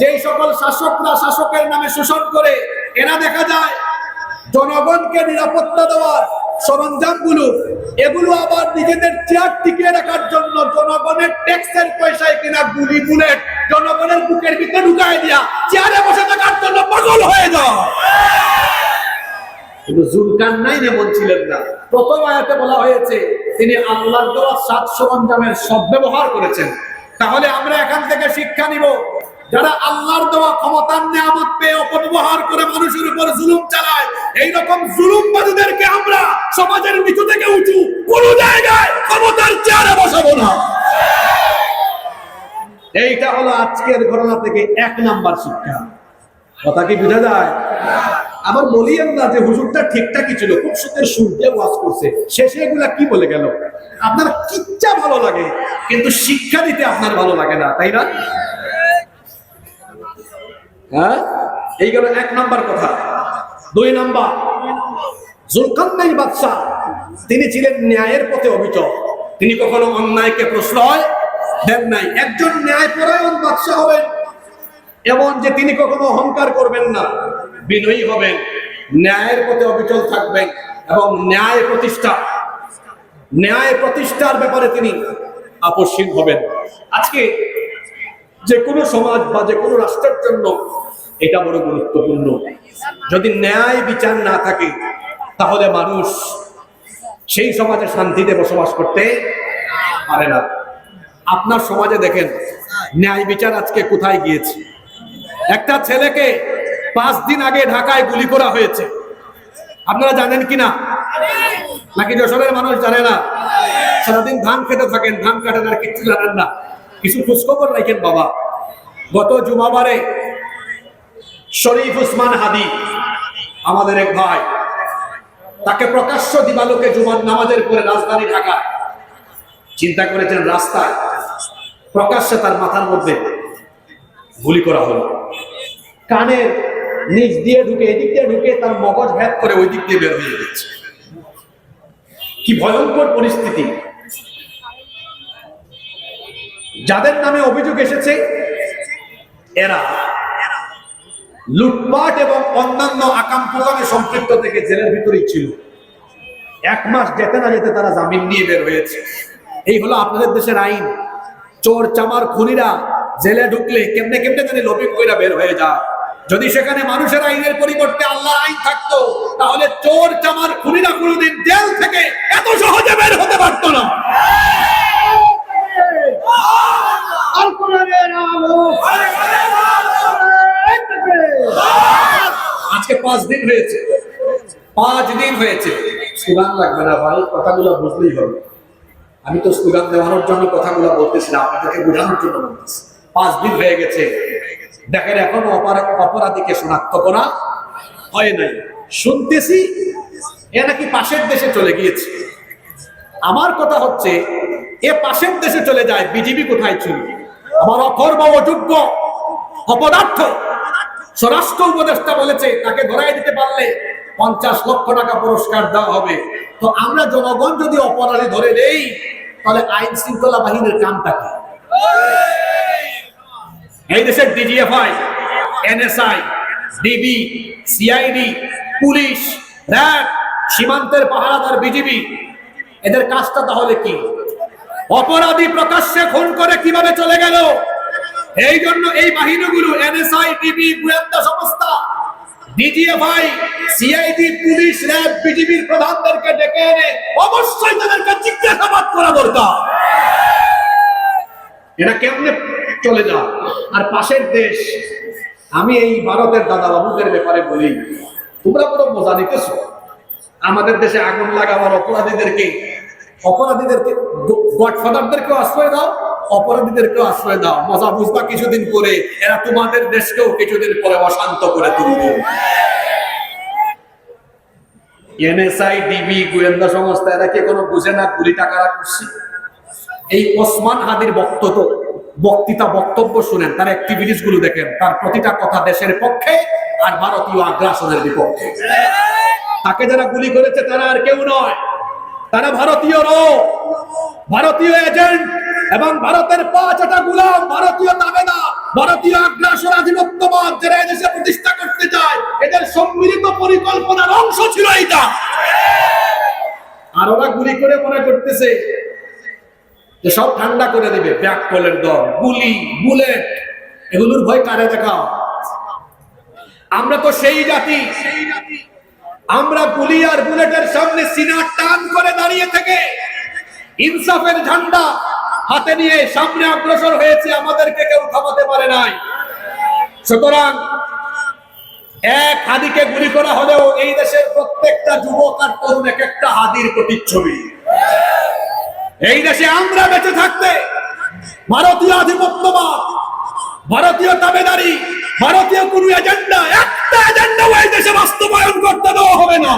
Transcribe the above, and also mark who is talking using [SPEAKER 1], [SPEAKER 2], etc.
[SPEAKER 1] যেই সকল শাসকরা শাসকের নামে শোষণ করে, এরা দেখা যায় জনগণকে নিরাপত্তা দেওয়ার সরঞ্জামগুলো এগুলো আবার নিজেদের চেয়ার টিকিয়ে রাখার জন্য জনগণের ট্যাক্সের পয়সায় কিনা গুলি বুলেট জনগণের বুকের ভিতরে ঢুকায় দিয়া চেয়ারে বসে থাকার জন্য পাগল হয়ে যাও। কিন্তু জুলকারনাইন এমন ছিলেন না। প্রথম আয়াতে বলা হয়েছে তিনি আল্লাহর দেওয়া সাত সরঞ্জামের সদ্ব্যবহার করেছেন। তাহলে আমরা এখান থেকে শিক্ষা নিব, যারা আল্লাহর দেওয়া ক্ষমতার নিয়ামত পেয়ে অপব্যবহার করে মানুষের উপর জুলুম চালায়, এইরকম জুলুমবাজীদেরকে আমরা সমাজের নিচু থেকে উঁচু কোন জায়গায় ক্ষমতার চেয়ারে বসাবো না। এইটা হলো আজকের ঘটনা থেকে 1 নাম্বার শিক্ষা। কথা কি বোঝা যায়? আবার বলিয়েন না যে হুজুরটা ঠিকঠাকই ছিল, খুব সুন্দর সুর দিয়ে ওয়াজ করছে, শেষে এগুলা কি বলে গেল। আপনার কিচ্ছা ভালো লাগে কিন্তু শিক্ষা দিতে আপনার ভালো লাগে না, তাই না? হ্যাঁ, এই গেল 1 নাম্বার কথা। 2 নাম্বার, জুলকারনাইন বাদশা তিনি ছিলেন ন্যায়ের পথে অবিচল। তিনি কখনো অন্যায়কে প্রশ্রয় দেন নাই। একজন ন্যায়পরায়ণ বাদশা হবেন এমন যে তিনি কখনো অহংকার করবেন না, বিনয়ী হবেন, ন্যায়ের পথে অবিচল থাকবেন এবং ন্যায় প্রতিষ্ঠার ব্যাপারে তিনি আপোষহীন হবেন। আজকে যে কোনো সমাজ বা যে কোনো রাষ্ট্রের জন্য এটা বড় গুরুত্বপূর্ণ। যদি ন্যায় বিচার না থাকে তাহলে মানুষ সেই সমাজে শান্তিতে বসবাস করতে পারে না। আপনার সমাজে দেখেন ন্যায় বিচার আজকে কোথায় গিয়েছে। একটা ছেলেকে 5 দিন আগে ঢাকায় গুলি করা হয়েছে, আপনারা জানেন কিনা? নাকি যশোরের মানুষ জানে না? সারাদিন ধান খেতে থাকেন, ধান কাটেন আর কিছু জানেন না। কিছু খোঁজখবর রাখেন বাবা। গত জুমাবারে শরীফ উসমান হাদি আমাদের এক ভাই, তাকে প্রকাশ্য দিবালোকে জুমার নামাজের পরে রাজধানী ঢাকা, চিন্তা করেছেন, রাস্তায় প্রকাশ্যে তার মাথার মধ্যে গুলি করা হলো। কানের নিচ দিয়ে ঢুকে, এদিক দিয়ে ঢুকে তার মগজ ভেদ করে ওই দিক দিয়ে বের হয়ে গেছে। কি ভয়ঙ্কর পরিস্থিতি! যাদের নামে অভিযোগ এসেছে এরা লুটপাট এবং অন্যান্য আকাম কুকামে সম্পৃক্ত থেকে জেলের ভিতরেই ছিল। 1 মাস যেতে না যেতে তারা জামিন নিয়ে বের হয়েছে। এই হলো আপনাদের দেশের আইন। চোর চামার খুনিরা জেলে ঢুকলে কেমনে কেমনে জানি লবিং কইরা বের হয়ে যায়। যদি সেখানে মানুষের আইনের পরিবর্তে আল্লাহর আইন থাকতো তাহলে চোর চামার খুনিরা কোনোদিন জেল থেকে এত সহজে বের হতে পারতো না। আজকে 5 দিন হয়েছে, 5 দিন হয়েছে। স্লোগান লাগবে না ভাই, কথাগুলো বুঝলেই হবে। আমি তো স্লোগান দেওয়ানোর জন্য কথাগুলো বলতেছি না, আপনাদেরকে বোঝানোর জন্য বলতেছি। 5 দিন হয়ে গেছে, দেখেন এখনো অপরাধীকে শনাক্ত করা হয় নাই। শুনতেছি এ নাকি পাশের দেশে চলে গিয়েছে। আমার কথা হচ্ছে এ পাশের দেশে চলে যায়, বিজিবি কোথায় ছিল? আমার অকর্ম অযোগ্য অপদার্থ স্বরাষ্ট্র উপদেষ্টা বলেছে তাকে ধরাই দিতে পারলে 50 লক্ষ টাকা পুরস্কার দেওয়া হবে। তো আমরা জনগণ যদি অপরাধী ধরে নেই তাহলে আইন শৃঙ্খলা বাহিনীর কামটা কি? এই দেশের DGFI, NSI, DB, CID, police, RAB, সীমান্তের পাহারাদার বিজিবি, এদের কাজটা তাহলে কি? অপরাধী প্রকাশ্যে খুন করে কিভাবে চলে গেল? এই জন্য এই বাহিনীগুলো এনএসআই, ডিবি, গোয়েন্দা সংস্থা, ডিজিএফআই, সিআইডি, পুলিশ, র্যাব, বিজিবির প্রধানদেরকে ডেকে এনে অবশ্যই তাদেরকে জিজ্ঞাসাবাদ করা দরকার। এরা কেমনে চলে যায়? আর পাশের দেশ, আমি এই ভারতের দাদা বাবুদের ব্যাপারে বলি, তোমরা বড় মজা নিতেছো। আমাদের দেশে আগুন লাগাবার অপরাধীদেরকে গডফাদারদেরকেও আশ্রয় দাও, অপরাধীদেরকেও আশ্রয় দাও। মজা বুঝবা কিছুদিন পরে এরা তোমাদের দেশকেও কিছুদিন পরে অশান্ত করে তুলবে। এনএসআই, ডিবি, গোয়েন্দা সংস্থা এরা কি কোনো বুঝে না গুলি টাকারা করছে? এই ওসমান হাদির বক্তব্য শুনেন, তার অ্যাক্টিভিটিস গুলো দেখেন, তার প্রতিটা কথা দেশের পক্ষে আর ভারতীয় আগ্রাসনের বিপক্ষে। তাকে যারা গুলি করেছে তারা আর কেউ নয়, তারা ভারতীয় এজেন্ট, এবং ভারতের 5টা গোলাম, ভারতীয় দাবেদার, ভারতীয় আগ্রাসন আধিপত্যবাদ যারা এদেশে প্রতিষ্ঠা করতে চায়, এদের সম্মিলিত পরিকল্পনার অংশ ছিল এইটা। আর ওরা গুলি করে মনে করতেছে যে সব ঠান্ডা করে দিবে। ব্যাককলের দল, গুলি, বুলেট, এগুলোর ভয় কারে দেখাও? আমরা তো সেই জাতি, আমরা গুলি আর বুলেটের সামনে সিনা টান করে দাঁড়িয়ে থেকে ইনসাফের ঝান্ডা হাতে নিয়ে সামনে অগ্রসর হয়েছে, আমাদেরকে কেউ থামাতে পারে নাই। সুতরাং এক হাদিকে গুলি করা হলেও এই দেশের প্রত্যেকটা যুবক আর তরুণ এক একটা হাদির প্রতিচ্ছবি। এই দেশে আমরা বেঁচে থাকতে ভারতীয় আধিপত্যবাদ, ভারতীয় দাবেদারি, ভারতীয় কোন এজেন্ডা, একটা এজেন্ডা এই দেশে বাস্তবায়ন করতে দেওয়া হবে না।